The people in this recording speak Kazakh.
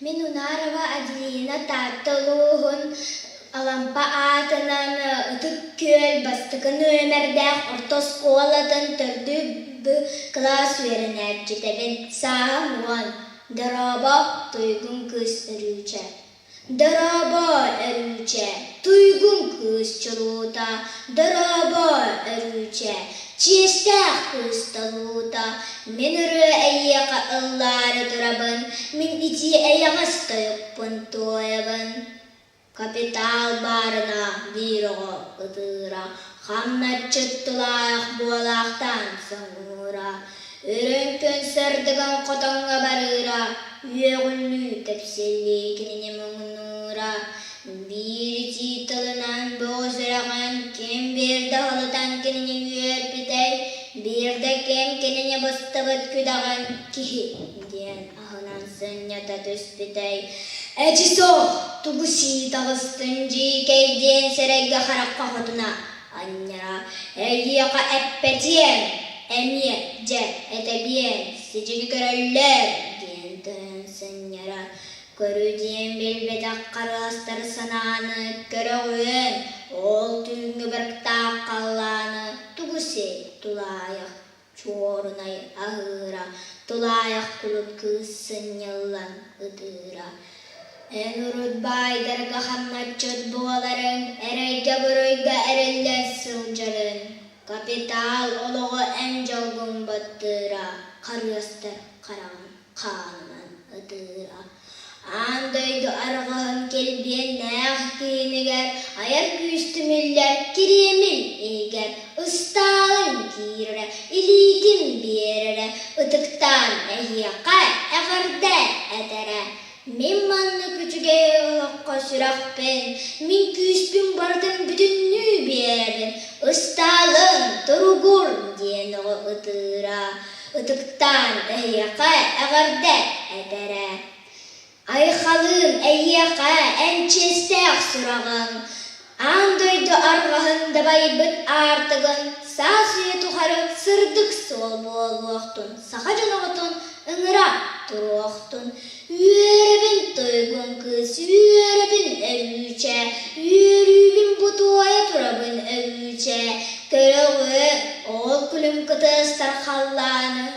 Мен Унарова Аделина Таттылуғын алампа атынан ұтық көл бастықы нөмірдәқ орта сколадың түрді бұ класс верін әрчетебен сағым оған дараба тұйгын күз үрүче. Дараба әрүче, тұйгын күз чылута, дараба әрүче, честәқ күз талута. Мен үрі әйеқа ыллары тұрабын, мен ити әйеғас тайықпын тойабын. Капитал барына бироға ұтыра, қамнатчы тұлайық болақтан сыңыра. Өрінкін сырдығын қотонға барыра, үйеғілі тәпселі кеніне мұңынура. Bir титылынан боғызыраған кем берді ғылыдан кеніне үйерпетей, bir de кем кеніне бұстығыт күдаған кейден ағынан сынята түспетей. Әчі соқ тұғыси тағыстың жекейден сәрәгі қараққа қотына аннара әйеқа әппетен. Әмие, жә, әтәбиен, сечеге көрәлілер, ген тұн сыньяра. Көруден белбетақ қарғастар сананы, көріғуен, ол түңгі бірктақ қаланы. Тұғысе тұлайық, чорынай ағыра, тұлайық күліп күз сыньялан ұдыра. Ән ұрыд байдарға қамнатчыд боларын, әрайға бұройға әрелер сылжарын. Капитал олығы ән жалғын баттыра, қарғастар қарағын қанынан ұдыра. Андайды арғығын келбен нәғ кейінігер, аяр күйістімілер кереміл егер, ұсталын кейірі, илейтін берірі, ұтықтан әйеқа әғырды әдірі. Мен манны күчіге ұлыққа сүрақпен, мен күйіспен бардың бүтінні бердім. Ұсталын тұрғыр ден оғы ұтыра, ұтықтан әйеқа әғырды әдірі. Айқалын әйеқа әнчестәқ сұрағын, андойды арғағын дабай бүт артығын, сасуе тұқары сырдық сол бол оқтын, сақа жанағытын ыңыра тұр оқтын. Үйерібін тойгын күз, үйерібін әвюче, үйерібін бұтуая тұрабын әвюче. Көріғі ол күлім күтістар қалланы,